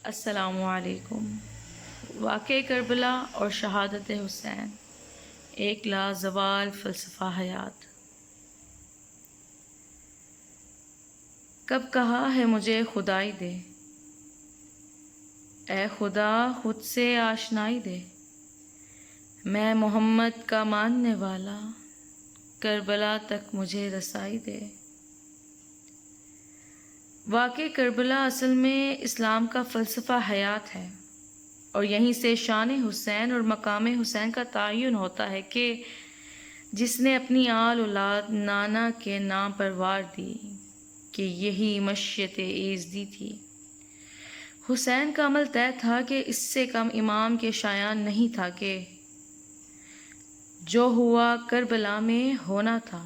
السلام علیکم۔ واقعہ کربلا اور شہادت حسین، ایک لازوال فلسفہ حیات۔ کب کہا ہے مجھے خدائی دے، اے خدا خود سے آشنائی دے، میں محمد کا ماننے والا، کربلا تک مجھے رسائی دے۔ واقعہ کربلا اصل میں اسلام کا فلسفہ حیات ہے، اور یہیں سے شان حسین اور مقام حسین کا تعین ہوتا ہے کہ جس نے اپنی آل اولاد نانا کے نام پر وار دی کہ یہی مشیت ایزدی تھی۔ حسین کا عمل طے تھا کہ اس سے کم امام کے شایان نہیں تھا کہ جو ہوا کربلا میں ہونا تھا،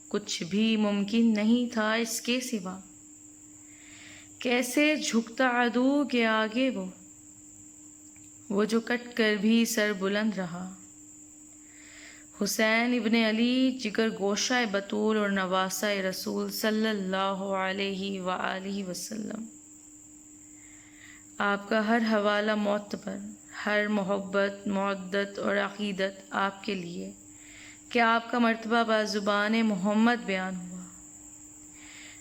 کچھ بھی ممکن نہیں تھا اس کے سوا۔ کیسے جھکتا عدو کے آگے وہ جو کٹ کر بھی سر بلند رہا۔ حسین ابن علی جگر گوشہ بطول اور نواسہ رسول صلی اللہ علیہ وآلہ وسلم، آپ کا ہر حوالہ معتبر، ہر محبت معدت اور عقیدت آپ کے لیے کہ آپ کا مرتبہ بزبان محمد بیان ہوا۔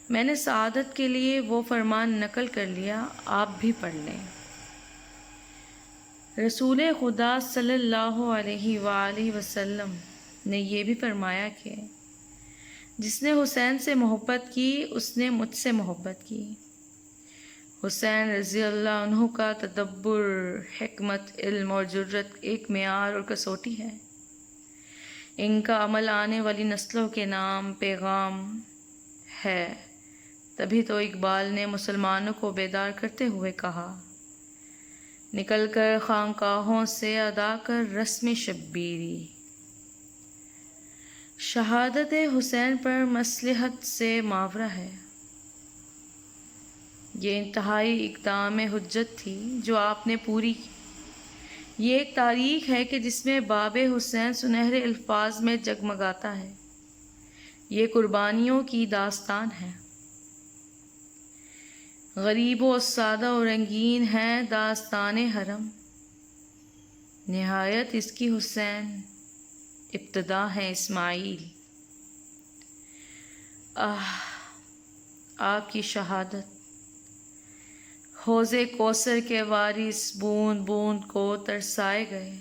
میں نے سعادت کے لیے وہ فرمان نقل کر لیا، آپ بھی پڑھ لیں۔ رسول خدا صلی اللہ علیہ وآلہ وسلم نے یہ بھی فرمایا کہ جس نے حسین سے محبت کی اس نے مجھ سے محبت کی۔ حسین رضی اللہ عنہ کا تدبر، حکمت، علم اور جرت ایک معیار اور کسوٹی ہے۔ ان کا عمل آنے والی نسلوں کے نام پیغام ہے۔ تبھی تو اقبال نے مسلمانوں کو بیدار کرتے ہوئے کہا، نکل کر خانقاہوں سے ادا کر رسم شبیری۔ شہادت حسین پر مصلحت سے ماورا ہے۔ یہ انتہائی اقدام حجت تھی جو آپ نے پوری کی۔ یہ ایک تاریخ ہے کہ جس میں باب حسین سنہرے الفاظ میں جگمگاتا ہے۔ یہ قربانیوں کی داستان ہے۔ غریب و سادہ و رنگین ہے داستان حرم، نہایت اس کی حسین، ابتدا ہے اسماعیل۔ آپ کی شہادت حوض کوثر کے وارث بوند بوند کو ترسائے گئے،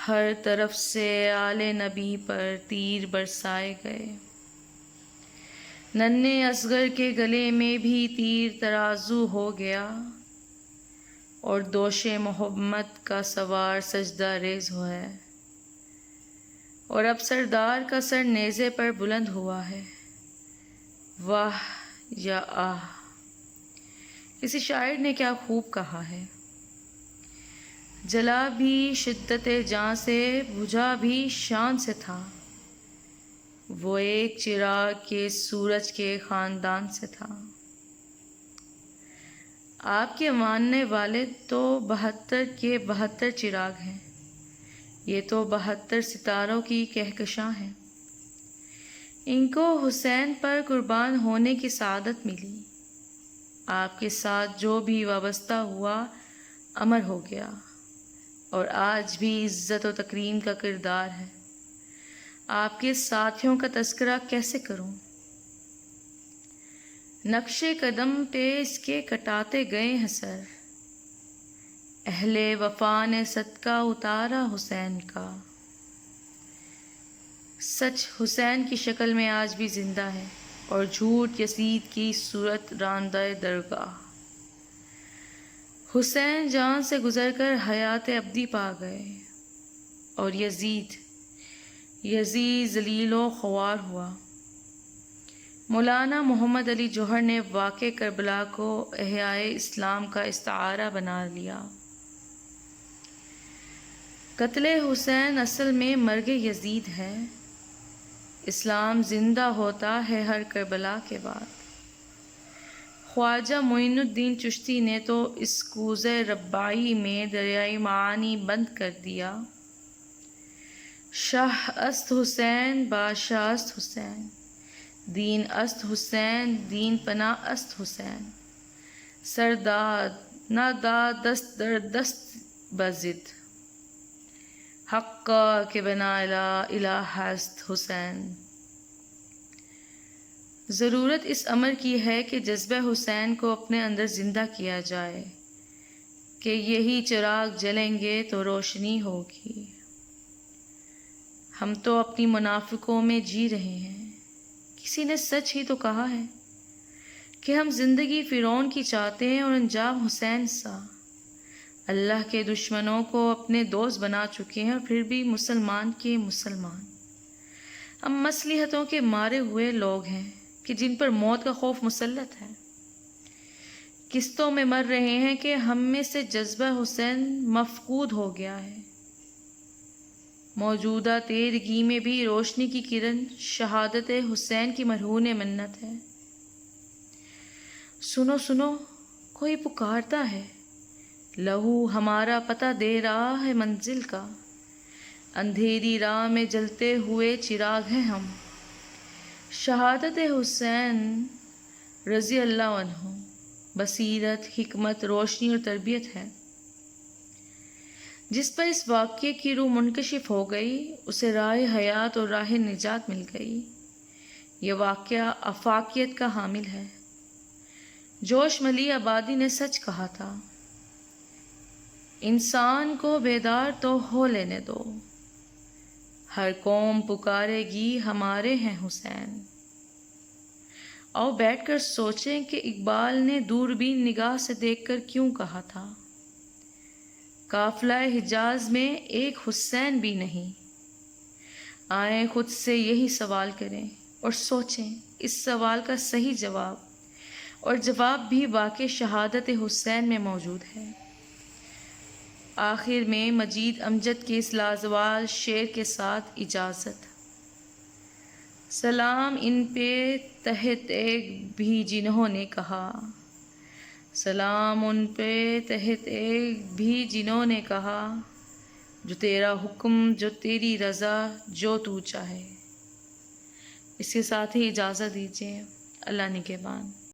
ہر طرف سے آل نبی پر تیر برسائے گئے، ننھے اصغر کے گلے میں بھی تیر ترازو ہو گیا، اور دوش محمد کا سوار سجدہ ریز ہوا ہے، اور اب سردار کا سر نیزے پر بلند ہوا ہے۔ واہ یا آہ! کسی شاعر نے کیا خوب کہا ہے، جلا بھی شدت جاں سے، بجھا بھی شان سے تھا، وہ ایک چراغ کے سورج کے خاندان سے تھا۔ آپ کے ماننے والے تو 72 کے 72 چراغ ہیں، یہ تو 72 ستاروں کی کہکشاں ہیں۔ ان کو حسین پر قربان ہونے کی سعادت ملی۔ آپ کے ساتھ جو بھی وابستہ ہوا امر ہو گیا، اور آج بھی عزت و تکریم کا کردار ہے۔ آپ کے ساتھیوں کا تذکرہ کیسے کروں؟ نقش قدم پہ اس کے کٹاتے گئے ہیں سر، اہل وفا نے صدقہ اتارا حسین کا۔ سچ حسین کی شکل میں آج بھی زندہ ہے، اور جھوٹ یزید کی صورت راندہ درگاہ۔ حسین جان سے گزر کر حیات ابدی پا گئے، اور یزید ذلیل و خوار ہوا۔ مولانا محمد علی جوہر نے واقعہ کربلا کو احیاء اسلام کا استعارہ بنا لیا۔ قتل حسین اصل میں مرگ یزید ہے۔ اسلام زندہ ہوتا ہے ہر کربلا کے بعد۔ خواجہ معین الدین چشتی نے تو اس کوزہ رباعی میں دریائے معانی بند کر دیا، شاہ است حسین بادشاہ است حسین، دین است حسین دین پناہ است حسین، سرداد نہ داد دست در دست بزد، حق کے بنا الہ ہست حسین۔ ضرورت اس امر کی ہے کہ جذبہ حسین کو اپنے اندر زندہ کیا جائے کہ یہی چراغ جلیں گے تو روشنی ہوگی۔ ہم تو اپنی منافقوں میں جی رہے ہیں۔ کسی نے سچ ہی تو کہا ہے کہ ہم زندگی فرعون کی چاہتے ہیں اور انجام حسین سا۔ اللہ کے دشمنوں کو اپنے دوست بنا چکے ہیں اور پھر بھی مسلمان کے مسلمان۔ ہم مصلحتوں کے مارے ہوئے لوگ ہیں کہ جن پر موت کا خوف مسلط ہے۔ قسطوں میں مر رہے ہیں کہ ہم میں سے جذبہ حسین مفقود ہو گیا ہے۔ موجودہ تیرگی میں بھی روشنی کی کرن شہادت حسین کی مرہون منت ہے۔ سنو سنو، کوئی پکارتا ہے، لہو ہمارا پتہ دے رہا ہے منزل کا، اندھیری راہ میں جلتے ہوئے چراغ ہیں ہم۔ شہادت حسین رضی اللہ عنہ بصیرت، حکمت، روشنی اور تربیت ہے۔ جس پر اس واقعے کی روح منکشف ہو گئی اسے راہ حیات اور راہ نجات مل گئی۔ یہ واقعہ افاقیت کا حامل ہے۔ جوش ملی آبادی نے سچ کہا تھا، انسان کو بیدار تو ہو لینے دو، ہر قوم پکارے گی ہمارے ہیں حسین۔ آؤ بیٹھ کر سوچیں کہ اقبال نے دوربین نگاہ سے دیکھ کر کیوں کہا تھا، قافلہ حجاز میں ایک حسین بھی نہیں۔ آئیں خود سے یہی سوال کریں اور سوچیں اس سوال کا صحیح جواب، اور جواب بھی واقع شہادت حسین میں موجود ہے۔ آخر میں مجید امجد کے اس لازوال شعر کے ساتھ اجازت۔ سلام ان پہ تحت ایک بھی جنہوں نے کہا، سلام ان پہ تحت ایک بھی جنہوں نے کہا، جو تیرا حکم جو تیری رضا جو تو چاہے۔ اس کے ساتھ ہی اجازت دیجیے۔ اللہ نگہبان۔